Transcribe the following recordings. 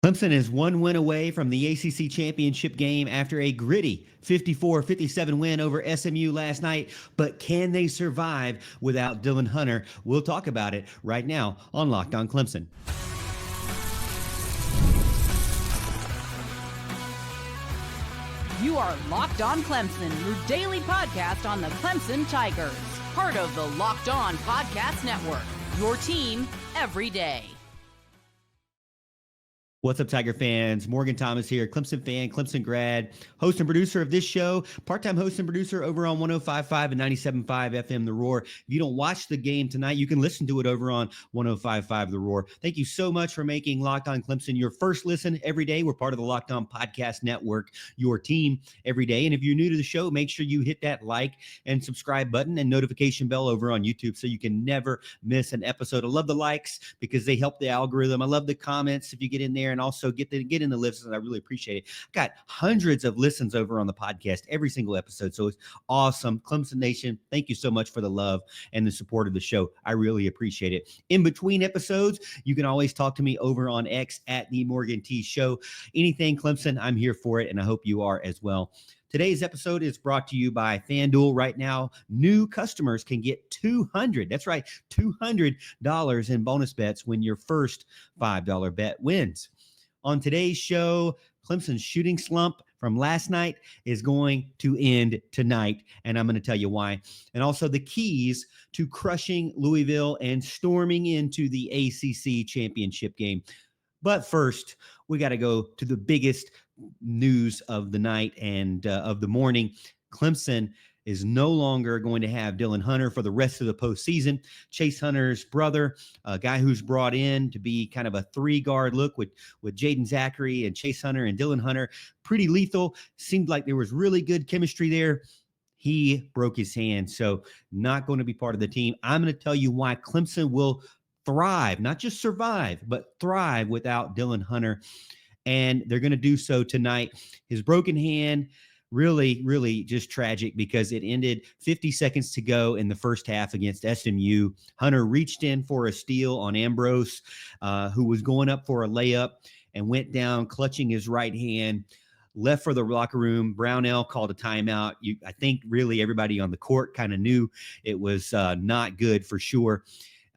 Clemson is one win away from the ACC Championship game after a gritty 54-57 win over SMU last night. But can they survive without Dillon Hunter? We'll talk about it right now on Locked On Clemson. You are Locked On Clemson, your daily podcast on the Clemson Tigers. Part of the Locked On Podcast Network, your team every day. What's up, Tiger fans? Morgan Thomas here, Clemson fan, Clemson grad, host and producer of this show, part-time host and producer over on 105.5 and 97.5 FM The Roar. If you don't watch the game tonight, you can listen to it over on 105.5 The Roar. Thank you so much for making Locked On Clemson your first listen every day. We're part of the Locked On Podcast Network, your team every day. And if you're new to the show, make sure you hit that like and subscribe button and notification bell over on YouTube so you can never miss an episode. I love the likes because they help the algorithm. I love the comments if you get in there and also get in the listens. I really appreciate it. Got hundreds of listens over on the podcast every single episode. So it's awesome. Clemson Nation, thank you so much for the love and the support of the show. I really appreciate it. In between episodes, you can always talk to me over on X at the Morgan T Show. Anything Clemson, I'm here for it, and I hope you are as well. Today's episode is brought to you by FanDuel. Right now, new customers can get $200. That's right, $200 in bonus bets when your first $5 bet wins. On today's show, Clemson's shooting slump from last night is going to end tonight, and I'm going to tell you why. And also the keys to crushing Louisville and storming into the ACC Championship Game. But first, we got to go to the biggest news of the night and of the morning. Clemson is no longer going to have Dillon Hunter for the rest of the postseason. Chase Hunter's brother, a guy who's brought in to be kind of a three-guard look with Jaden Zachary and Chase Hunter and Dillon Hunter, pretty lethal. Seemed like there was really good chemistry there. He broke his hand, so not going to be part of the team. I'm going to tell you why Clemson will thrive, not just survive, but thrive without Dillon Hunter. And they're going to do so tonight. His broken hand, really just tragic because it ended 50 seconds to go in the first half against SMU. Hunter reached in for a steal on Ambrose, who was going up for a layup and went down clutching his right hand, left for the locker room. Brownell called a timeout. I think really everybody on the court kind of knew it was not good for sure.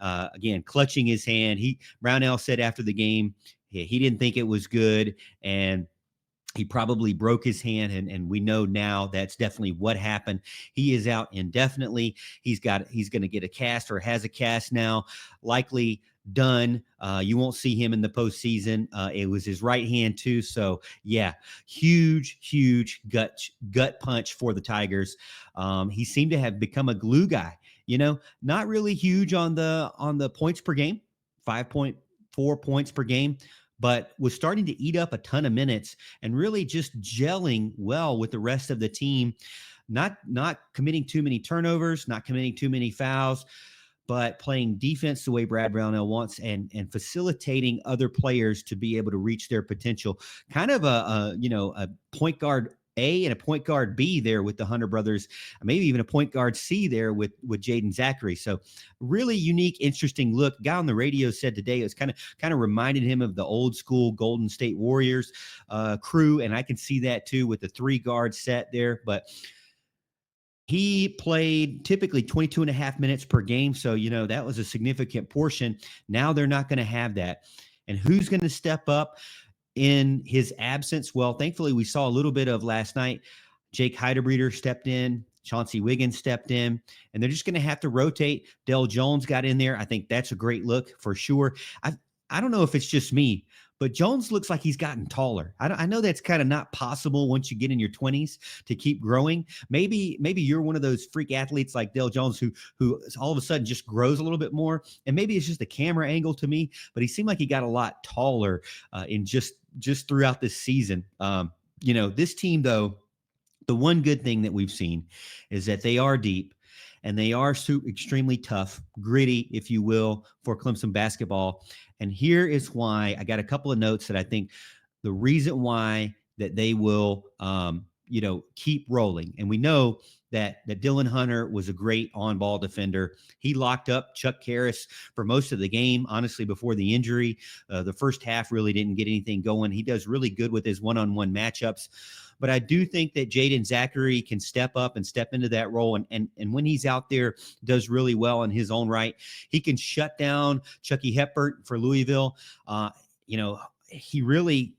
Again, clutching his hand. Brownell said after the game, he didn't think it was good, and he probably broke his hand, and we know now that's definitely what happened. He is out indefinitely. He's going to get a cast or has a cast now, likely done. You won't see him in the postseason. It was his right hand too. So yeah, huge gut punch for the Tigers. He seemed to have become a glue guy. Not really huge on the points per game, 5.4 points per game, but was starting to eat up a ton of minutes and really just gelling well with the rest of the team, not committing too many turnovers, not committing too many fouls, but playing defense the way Brad Brownell wants and facilitating other players to be able to reach their potential. Kind of a point guard A and a point guard B there with the Hunter brothers, maybe even a point guard C there with Jaden Zachary. So really unique, interesting look. Guy on the radio said today it was kind of reminded him of the old school Golden State Warriors crew. And I can see that too with the 3-guard set there, but he played typically 22 and a half minutes per game. So, that was a significant portion. Now they're not going to have that. And who's going to step up in his absence? Well, thankfully, we saw a little bit of last night. Jake Heidebreeder stepped in. Chauncey Wiggins stepped in. And they're just going to have to rotate. Dell Jones got in there. I think that's a great look for sure. I don't know if it's just me, but Jones looks like he's gotten taller. I know that's kind of not possible once you get in your 20s to keep growing. Maybe you're one of those freak athletes like Dell Jones who all of a sudden just grows a little bit more. And maybe it's just a camera angle to me, but he seemed like he got a lot taller in just throughout this season. This team, though, the one good thing that we've seen is that they are deep and they are extremely tough, gritty, if you will, for Clemson basketball. And here is why I got a couple of notes that I think the reason why that they will keep rolling. And we know that Dillon Hunter was a great on-ball defender. He locked up Chuck Harris for most of the game, honestly, before the injury. The first half really didn't get anything going. He does really good with his one-on-one matchups. But I do think that Jaden Zachary can step up and step into that role. And when he's out there, does really well in his own right. He can shut down Chucky Hepburn for Louisville. He really,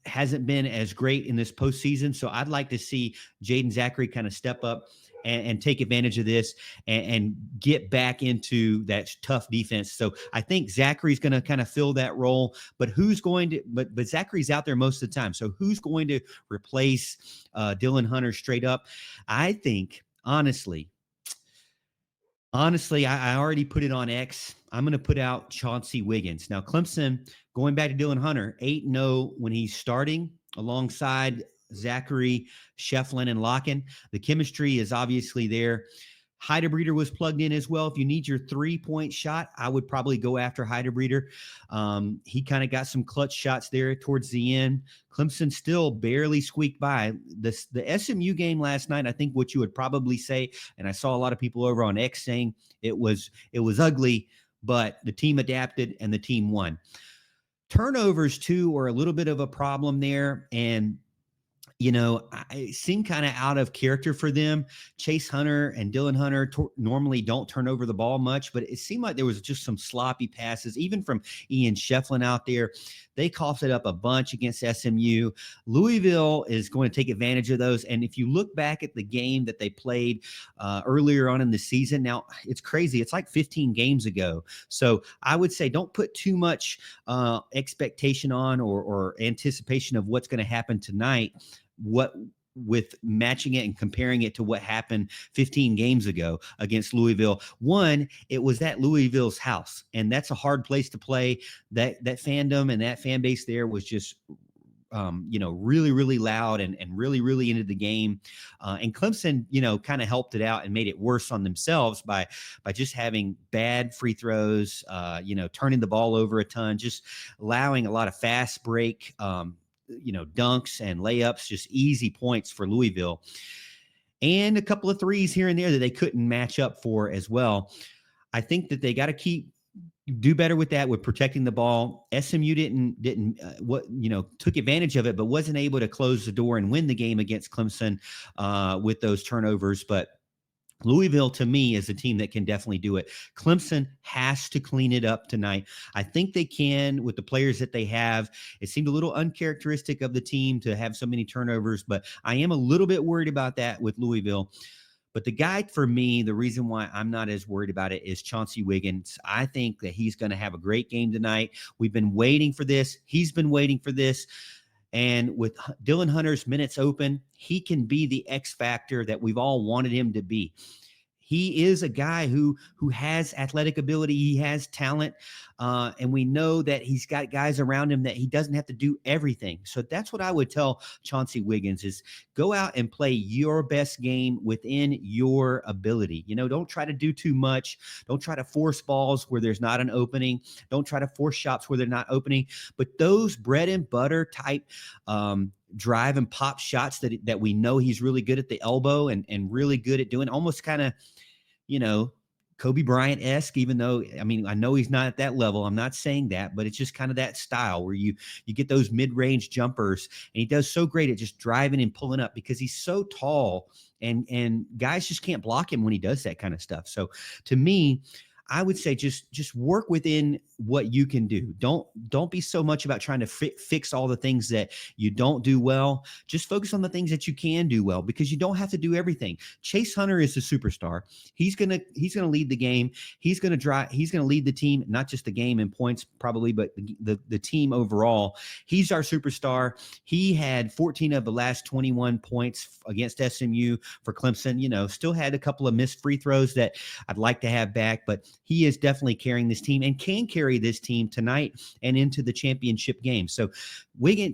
hasn't been as great in this postseason. So I'd like to see Jaden Zachary kind of step up and take advantage of this and get back into that tough defense. So I think Zachary's going to kind of fill that role, but but Zachary's out there most of the time. So who's going to replace Dillon Hunter straight up? I think, honestly, I already put it on X. I'm going to put out Chauncey Wiggins. Now, Clemson, going back to Dillon Hunter, 8-0 when he's starting alongside Zachary, Shefflin, and Locken. The chemistry is obviously there. Heidebreeder was plugged in as well. If you need your 3-point shot, I would probably go after Heidebreeder. He kind of got some clutch shots there towards the end. Clemson still barely squeaked by. The SMU game last night, I think what you would probably say, and I saw a lot of people over on X saying it was ugly, but the team adapted and the team won. Turnovers, too, were a little bit of a problem there, and it seemed kind of out of character for them. Chase Hunter and Dillon Hunter normally don't turn over the ball much, but it seemed like there was just some sloppy passes, even from Ian Shefflin out there. They coughed it up a bunch against SMU. Louisville is going to take advantage of those. And if you look back at the game that they played earlier on in the season, now it's crazy. It's like 15 games ago. So I would say don't put too much expectation on or anticipation of what's going to happen tonight. With matching it and comparing it to what happened 15 games ago against Louisville. One, it was at Louisville's house, and that's a hard place to play. That fandom and that fan base there was just really, really loud and really, really into the game. And Clemson, kind of helped it out and made it worse on themselves by just having bad free throws, turning the ball over a ton, just allowing a lot of fast break, dunks and layups, just easy points for Louisville, and a couple of threes here and there that they couldn't match up for as well. I think that they got to do better with that, with protecting the ball. SMU took advantage of it, but wasn't able to close the door and win the game against Clemson with those turnovers. But Louisville, to me, is a team that can definitely do it. Clemson has to clean it up tonight. I think they can with the players that they have. It seemed a little uncharacteristic of the team to have so many turnovers, but I am a little bit worried about that with Louisville. But the guy, for me, the reason why I'm not as worried about it is Chauncey Wiggins. I think that he's going to have a great game tonight. We've been waiting for this. He's been waiting for this. And with Dillon Hunter's minutes open, he can be the X factor that we've all wanted him to be. He is a guy who has athletic ability. He has talent. And we know that he's got guys around him that he doesn't have to do everything. So that's what I would tell Chauncey Wiggins is go out and play your best game within your ability. Don't try to do too much. Don't try to force balls where there's not an opening. Don't try to force shots where they're not opening. But those bread and butter type drive and pop shots that we know he's really good at the elbow and really good at doing, almost kind of, Kobe Bryant-esque, even though, I know he's not at that level. I'm not saying that, but it's just kind of that style where you get those mid-range jumpers, and he does so great at just driving and pulling up because he's so tall, and guys just can't block him when he does that kind of stuff. So to me, I would say just work within what you can do. Don't be so much about trying to fix all the things that you don't do well. Just focus on the things that you can do well, because you don't have to do everything. Chase Hunter is a superstar. He's gonna lead the game. He's gonna lead the team, not just the game in points probably, but the team overall. He's our superstar. He had 14 of the last 21 points against SMU for Clemson. Still had a couple of missed free throws that I'd like to have back, but he is definitely carrying this team and can carry this team tonight and into the championship game. So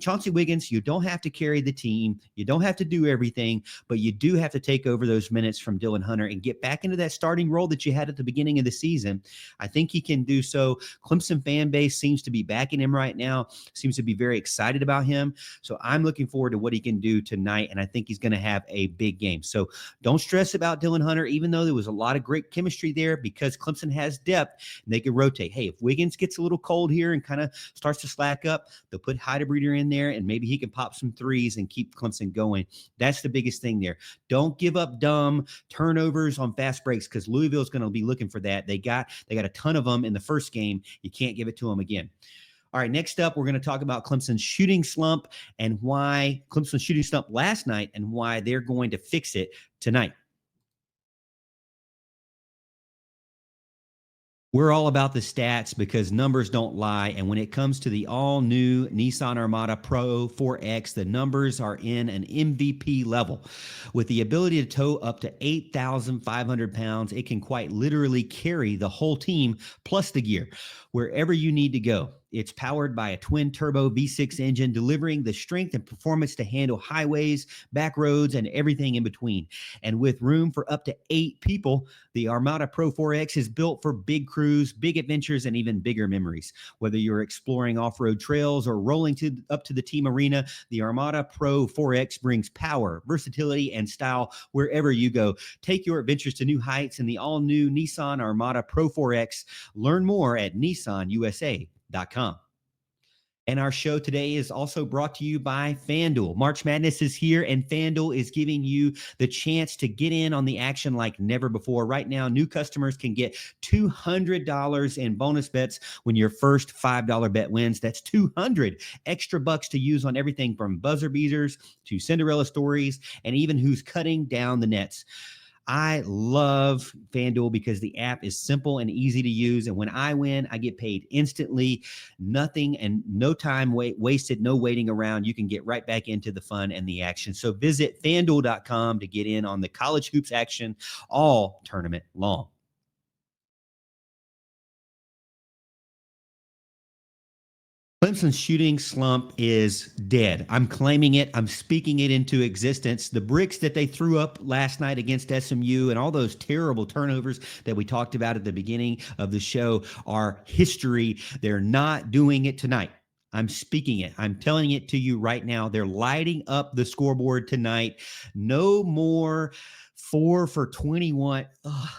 Chauncey Wiggins, you don't have to carry the team. You don't have to do everything, but you do have to take over those minutes from Dillon Hunter and get back into that starting role that you had at the beginning of the season. I think he can do so. Clemson fan base seems to be backing him right now, seems to be very excited about him. So I'm looking forward to what he can do tonight, and I think he's going to have a big game. So don't stress about Dillon Hunter, even though there was a lot of great chemistry there, because Clemson has depth and they can rotate. Hey, if Wiggins gets a little cold here and kind of starts to slack up, they'll put Breeder in there, and maybe he can pop some threes and keep Clemson going. That's the biggest thing there. Don't give up dumb turnovers on fast breaks, because Louisville's going to be looking for that. They got a ton of them in the first game. You can't give it to them again. All right, next up, we're going to talk about Clemson's shooting slump and why Clemson's shooting slump last night and why they're going to fix it tonight. We're all about the stats because numbers don't lie. And when it comes to the all-new Nissan Armada PRO-4X, the numbers are in an MVP level. With the ability to tow up to 8,500 pounds, it can quite literally carry the whole team plus the gear wherever you need to go. It's powered by a twin-turbo V6 engine, delivering the strength and performance to handle highways, back roads, and everything in between. And with room for up to 8 people, the Armada PRO-4X is built for big crews, big adventures, and even bigger memories. Whether you're exploring off-road trails or rolling up to the team arena, the Armada PRO-4X brings power, versatility, and style wherever you go. Take your adventures to new heights in the all-new Nissan Armada PRO-4X. Learn more at nissanusa.com. And our show today is also brought to you by FanDuel. March Madness is here, and FanDuel is giving you the chance to get in on the action like never before. Right now, new customers can get $200 in bonus bets when your first $5 bet wins. That's 200 extra bucks to use on everything from buzzer beaters to Cinderella stories and even who's cutting down the nets. I love FanDuel because the app is simple and easy to use. And when I win, I get paid instantly. Nothing and no time wasted, no waiting around. You can get right back into the fun and the action. So visit FanDuel.com to get in on the college hoops action all tournament long. Clemson's shooting slump is dead. I'm claiming it. I'm speaking it into existence. The bricks that they threw up last night against SMU and all those terrible turnovers that we talked about at the beginning of the show are history. They're not doing it tonight. I'm speaking it. I'm telling it to you right now. They're lighting up the scoreboard tonight. No more 4 for 21.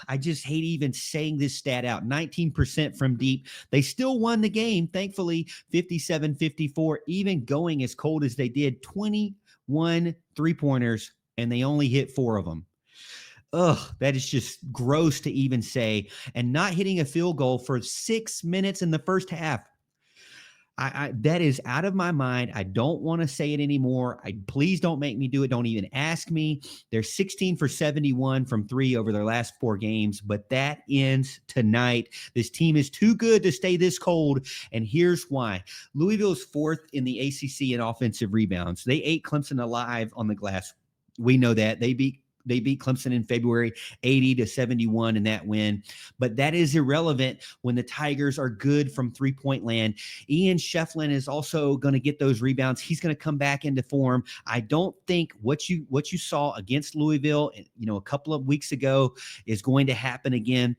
I just hate even saying this stat out. 19% from deep. They still won the game, thankfully, 57-54, even going as cold as they did. 21 three-pointers, and they only hit 4 of them. That is just gross to even say. And not hitting a field goal for 6 minutes in the first half. That is out of my mind. I don't want to say it anymore. Please don't make me do it. Don't even ask me. They're 16 for 71 from 3 over their last 4 games, but that ends tonight. This team is too good to stay this cold, and here's why. Louisville's 4th in the ACC in offensive rebounds. They ate Clemson alive on the glass. We know that. They beat Clemson in February 80-71 in that win. But that is irrelevant when the Tigers are good from three-point land. Ian Shefflin is also going to get those rebounds. He's going to come back into form. I don't think what you saw against Louisville, a couple of weeks ago is going to happen again.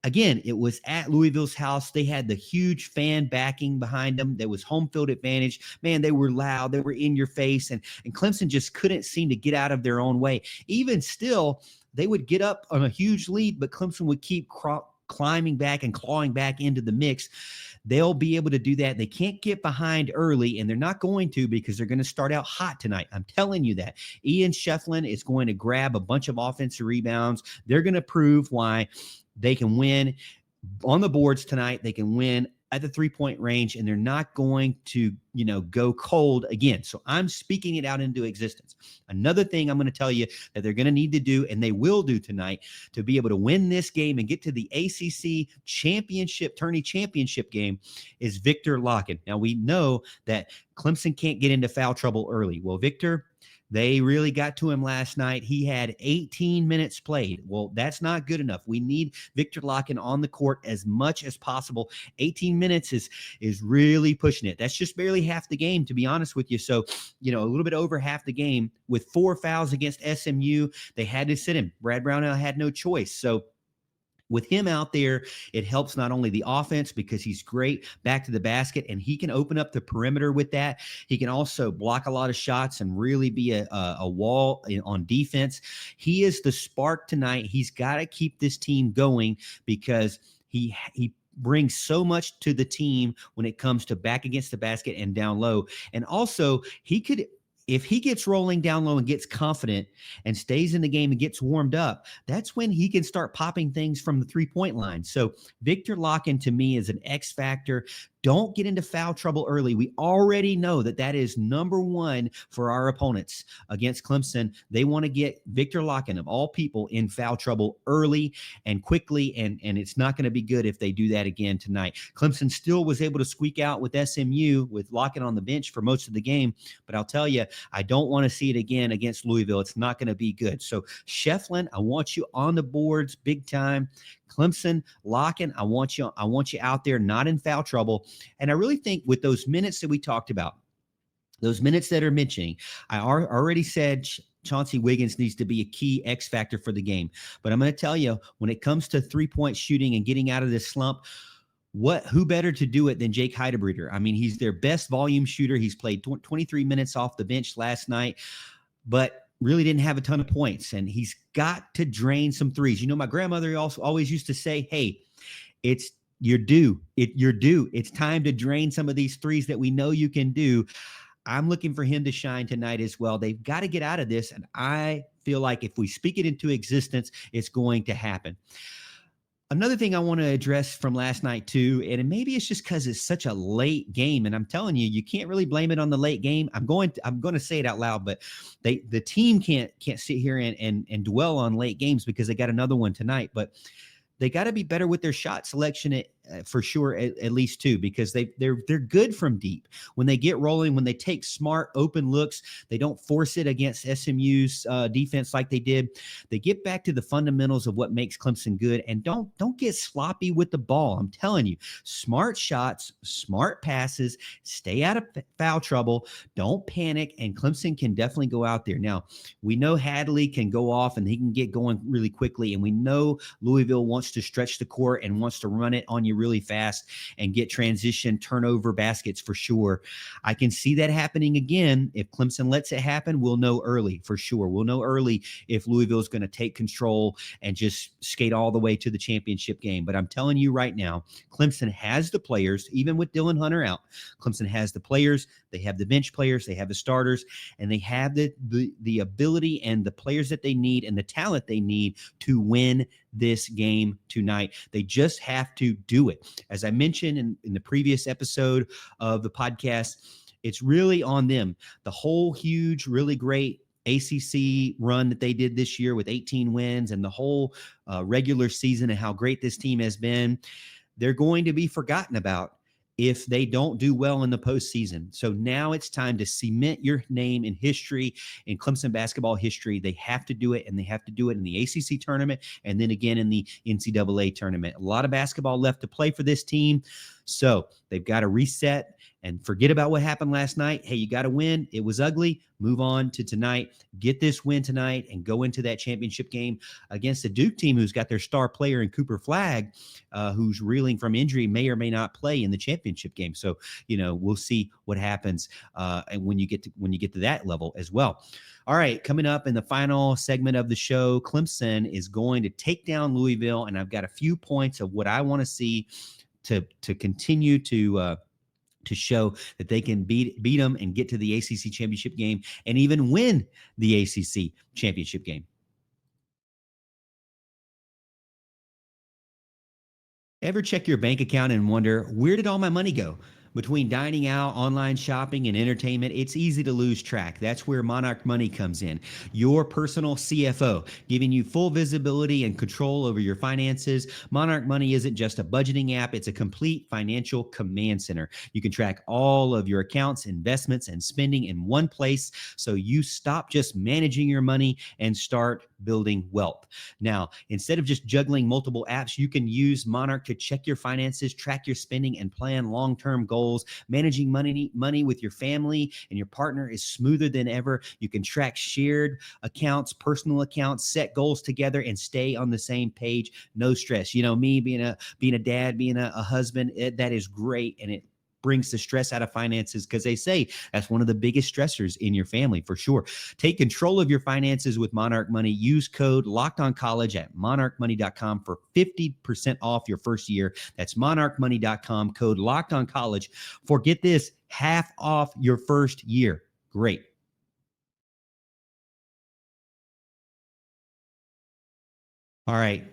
Again, it was at Louisville's house. They had the huge fan backing behind them. There was home field advantage. Man, they were loud. They were in your face. And Clemson just couldn't seem to get out of their own way. Even still, they would get up on a huge lead, but Clemson would keep climbing back and clawing back into the mix. They'll be able to do that. They can't get behind early, and they're not going to because they're going to start out hot tonight. I'm telling you that. Ian Shefflin is going to grab a bunch of offensive rebounds. They're going to prove why they can win on the boards tonight. They can win at the three-point range, and they're not going to, go cold again. So I'm speaking it out into existence. Another thing I'm going to tell you that they're going to need to do, and they will do tonight, to be able to win this game and get to the ACC tourney championship game is Victor Locken. Now, we know that Clemson can't get into foul trouble early. Well, Victor, They really got to him last night. He had 18 minutes played. Well, that's not good enough. We need Victor Locken on the court as much as possible. 18 minutes is really pushing it. That's just barely half the game, to be honest with you. So, a little bit over half the game with 4 fouls against SMU. They had to sit him. Brad Brownell had no choice. So with him out there, it helps not only the offense because he's great back to the basket and he can open up the perimeter with that. He can also block a lot of shots and really be a wall on defense. He is the spark tonight. He's got to keep this team going because he brings so much to the team when it comes to back against the basket and down low. And also if he gets rolling down low and gets confident and stays in the game and gets warmed up, that's when he can start popping things from the 3-point line. So Victor Locken to me is an X factor. Don't get into foul trouble early. We already know that is number one for our opponents against Clemson. They want to get Victor Locken, of all people, in foul trouble early and quickly, and it's not going to be good if they do that again tonight. Clemson still was able to squeak out with SMU with Locken on the bench for most of the game, but I'll tell you, I don't want to see it again against Louisville. It's not going to be good. So Shefflin, I want you on the boards big time. Clemson, Locken, I want you out there, not in foul trouble. And I really think with those minutes that we talked about, those minutes that are mentioning, I already said Chauncey Wiggins needs to be a key X factor for the game. But I'm going to tell you, when it comes to 3-point shooting and getting out of this slump, who better to do it than Jake Heidebreeder? I mean, he's their best volume shooter. He's played 23 minutes off the bench last night, but really didn't have a ton of points, and he's got to drain some threes. My grandmother always used to say, hey, you're due. It's time to drain some of these threes that we know you can do. I'm looking for him to shine tonight as well. They've got to get out of this, and I feel like if we speak it into existence, it's going to happen. Another thing I want to address from last night too, and maybe it's just because it's such a late game, and I'm telling you, you can't really blame it on the late game. I'm going to say it out loud, but the team can't sit here and dwell on late games because they got another one tonight. But they got to be better with their shot selection for sure, at least too, because they're good from deep. When they get rolling, when they take smart open looks, they don't force it against SMU's defense like they did. They get back to the fundamentals of what makes Clemson good, and don't get sloppy with the ball. I'm telling you, smart shots, smart passes, stay out of foul trouble, don't panic, and Clemson can definitely go out there. Now, we know Hadley can go off and he can get going really quickly, and we know Louisville wants to stretch the court and wants to run it on you really fast and get transition turnover baskets for sure. I can see that happening again. If Clemson lets it happen, we'll know early for sure. We'll know early if Louisville's going to take control and just skate all the way to the championship game. But I'm telling you right now, Clemson has the players, even with Dillon Hunter out. Clemson has the players. They have the bench players. They have the starters, and they have the ability and the players that they need and the talent they need to win this game tonight. They just have to do it. As I mentioned in the previous episode of the podcast, it's really on them. The whole huge, really great ACC run that they did this year with 18 wins and the whole regular season and how great this team has been, they're going to be forgotten about if they don't do well in the postseason. So now it's time to cement your name in history, in Clemson basketball history. They have to do it, and they have to do it in the ACC tournament and then again in the NCAA tournament. A lot of basketball left to play for this team, so they've got to reset and forget about what happened last night. Hey, you got to win. It was ugly. Move on to tonight. Get this win tonight and go into that championship game against the Duke team who's got their star player in Cooper Flagg, who's reeling from injury, may or may not play in the championship game. So, we'll see what happens and when you get to that level as well. All right, coming up in the final segment of the show, Clemson is going to take down Louisville, and I've got a few points of what I want to see to continue to show that they can beat them and get to the ACC championship game and even win the ACC championship game. Ever check your bank account and wonder, where did all my money go? Between dining out, online shopping, and entertainment, it's easy to lose track. That's where Monarch Money comes in. Your personal CFO, giving you full visibility and control over your finances. Monarch Money isn't just a budgeting app, it's a complete financial command center. You can track all of your accounts, investments, and spending in one place, so you stop just managing your money and start building wealth. Now, instead of just juggling multiple apps, you can use Monarch to check your finances, track your spending, and plan long-term goals. Managing money with your family and your partner is smoother than ever. You can track shared accounts, personal accounts, set goals together, and stay on the same page. No stress. You know, me being a dad, being a husband, that is great, and it brings the stress out of finances, because they say that's one of the biggest stressors in your family, for sure. Take control of your finances with Monarch Money. Use code LOCKEDONCollege at monarchmoney.com for 50% off your first year. That's monarchmoney.com, code LOCKEDONCollege for, get this, half off your first year. Great. All right.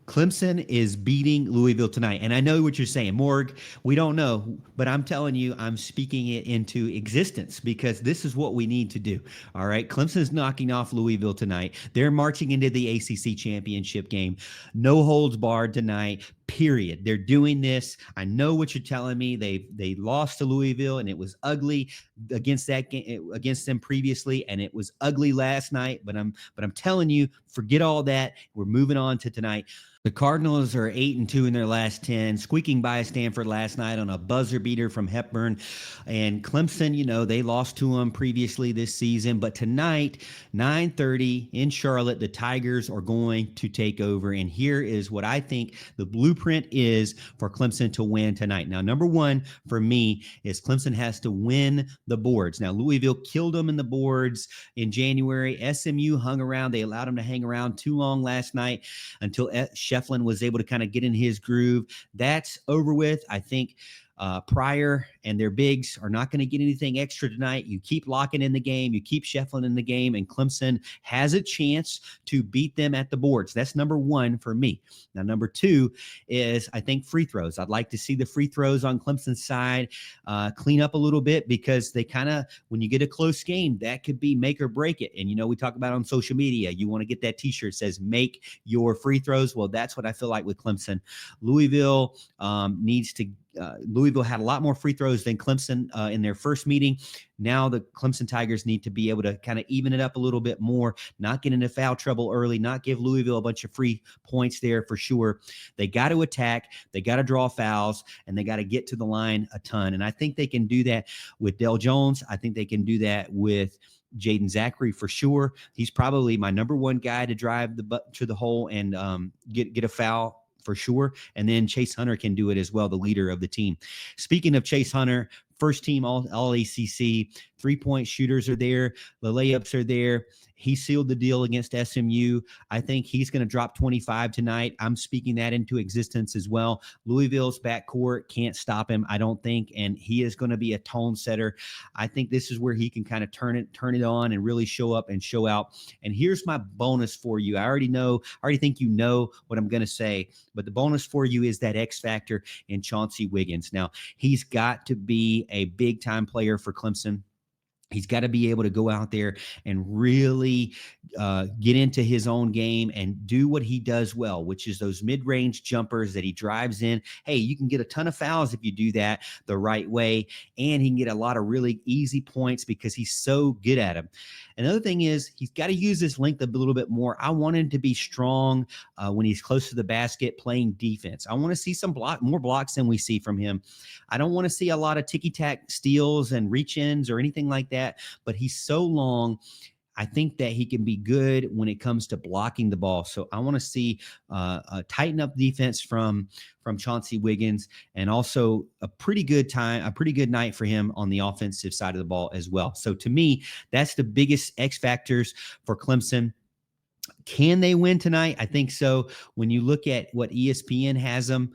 Clemson is beating Louisville tonight. And I know what you're saying, Morg, we don't know, but I'm telling you, I'm speaking it into existence, because this is what we need to do. All right. Clemson's knocking off Louisville tonight. They're marching into the ACC Championship game. No holds barred tonight, period. They're doing this. I know what you're telling me. They lost to Louisville, and it was ugly against that game, against them previously, and it was ugly last night. But I'm telling you, forget all that. We're moving on to tonight. The Cardinals are 8-2 in their last 10, squeaking by Stanford last night on a buzzer beater from Hepburn. And Clemson, you know, they lost to them previously this season. But tonight, 9:30 in Charlotte, the Tigers are going to take over. And here is what I think the blueprint is for Clemson to win tonight. Now, number one for me is Clemson has to win the boards. Now, Louisville killed them in the boards in January. SMU hung around. They allowed them to hang around too long last night until Shefflin was able to kind of get in his groove. That's over with. I think Pryor and their bigs are not going to get anything extra tonight. You keep locking in the game. You keep Shefflin in the game, and Clemson has a chance to beat them at the boards. That's number one for me. Now, number two is, I think, free throws. I'd like to see the free throws on Clemson's side clean up a little bit, because they kind of, when you get a close game, that could be make or break it. And, you know, we talk about on social media, you want to get that t-shirt that says make your free throws. Well, that's what I feel like with Clemson. Louisville Louisville had a lot more free throws than Clemson in their first meeting. Now the Clemson Tigers need to be able to kind of even it up a little bit more, not get into foul trouble early, not give Louisville a bunch of free points there for sure. They got to attack, they got to draw fouls, and they got to get to the line a ton. And I think they can do that with Del Jones. I think they can do that with Jaden Zachary for sure. He's probably my number one guy to drive to the hole and get a foul for sure. And then Chase Hunter can do it as well, the leader of the team. Speaking of Chase Hunter, first team all ACC, 3-point shooters are there. The layups are there. He sealed the deal against SMU. I think he's going to drop 25 tonight. I'm speaking that into existence as well. Louisville's backcourt can't stop him, I don't think, and he is going to be a tone setter. I think this is where he can kind of turn it on and really show up and show out. And here's my bonus for you. I already think you know what I'm going to say, but the bonus for you is that X factor in Chauncey Wiggins. Now, he's got to be a big-time player for Clemson. He's got to be able to go out there and really get into his own game and do what he does well, which is those mid-range jumpers that he drives in. Hey, you can get a ton of fouls if you do that the right way, and he can get a lot of really easy points because he's so good at them. Another thing is he's got to use his length a little bit more. I want him to be strong when he's close to the basket playing defense. I want to see more blocks than we see from him. I don't want to see a lot of ticky-tack steals and reach-ins or anything like that, but he's so long. I think that he can be good when it comes to blocking the ball. So I want to see a tighten up defense from Chauncey Wiggins, and also a pretty good night for him on the offensive side of the ball as well. So to me, that's the biggest X factors for Clemson. Can they win tonight? I think so. When you look at what ESPN has them,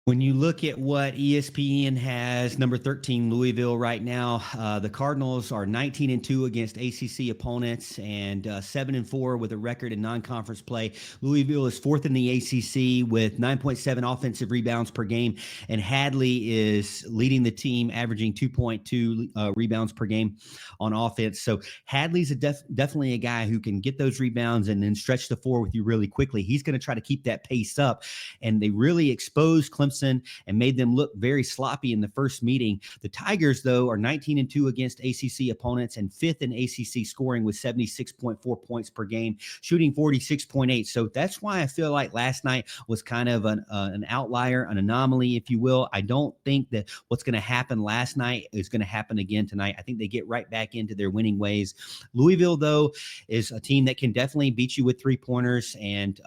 When you look at what ESPN has, number 13, Louisville right now, the Cardinals are 19-2 against ACC opponents and 7-4 with a record in non-conference play. Louisville is fourth in the ACC with 9.7 offensive rebounds per game, and Hadley is leading the team, averaging 2.2 rebounds per game on offense. So Hadley's definitely a guy who can get those rebounds and then stretch the floor with you really quickly. He's going to try to keep that pace up, and they really exposed Clemson and made them look very sloppy in the first meeting. The Tigers, though, are 19-2 against ACC opponents and fifth in ACC scoring with 76.4 points per game, shooting 46.8. So that's why I feel like last night was kind of an outlier, an anomaly, if you will. I don't think that what's going to happen last night is going to happen again tonight. I think they get right back into their winning ways. Louisville, though, is a team that can definitely beat you with three-pointers, and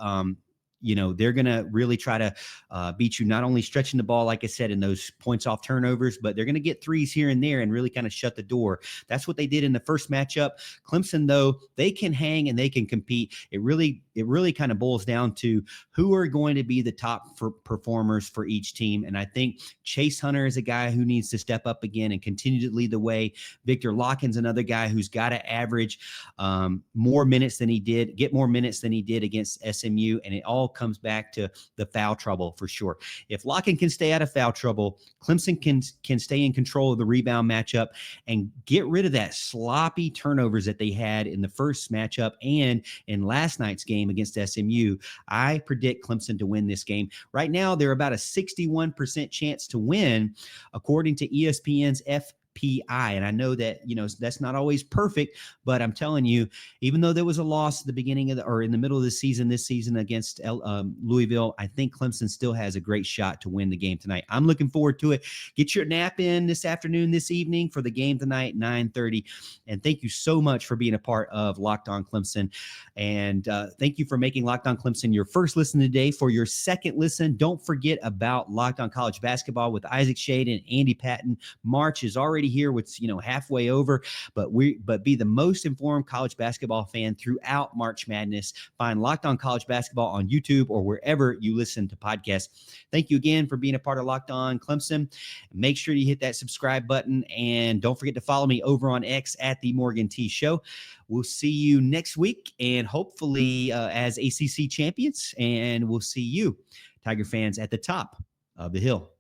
they're going to really try to beat you, not only stretching the ball, like I said, in those points off turnovers, but they're going to get threes here and there and really kind of shut the door. That's what they did in the first matchup. Clemson, though, they can hang and they can compete. It really kind of boils down to who are going to be the top performers for each team. And I think Chase Hunter is a guy who needs to step up again and continue to lead the way. Victor Locken's another guy who's got to average more minutes than he did, get more minutes than he did against SMU. And it all comes back to the foul trouble for sure. If Locken can stay out of foul trouble, Clemson can stay in control of the rebound matchup and get rid of that sloppy turnovers that they had in the first matchup and in last night's game against SMU. I predict Clemson to win this game. Right now, they're about a 61% chance to win, according to ESPN's FPI. And I know that, that's not always perfect, but I'm telling you, even though there was a loss at the beginning of or in the middle of the season, this season against Louisville, I think Clemson still has a great shot to win the game tonight. I'm looking forward to it. Get your nap in this afternoon, this evening for the game tonight, 9:30. And thank you so much for being a part of Locked On Clemson. And thank you for making Locked On Clemson your first listen today. For your second listen, don't forget about Locked On College Basketball with Isaac Shade and Andy Patton. March is already here. It's halfway over, but be the most informed college basketball fan throughout March Madness. Find Locked On College Basketball on YouTube or wherever you listen to podcasts. Thank you again for being a part of Locked On Clemson. Make sure you hit that subscribe button, and don't forget to follow me over on X at The Morgan T Show. We'll see you next week, and hopefully as ACC champions, and we'll see you, Tiger fans, at the top of the hill.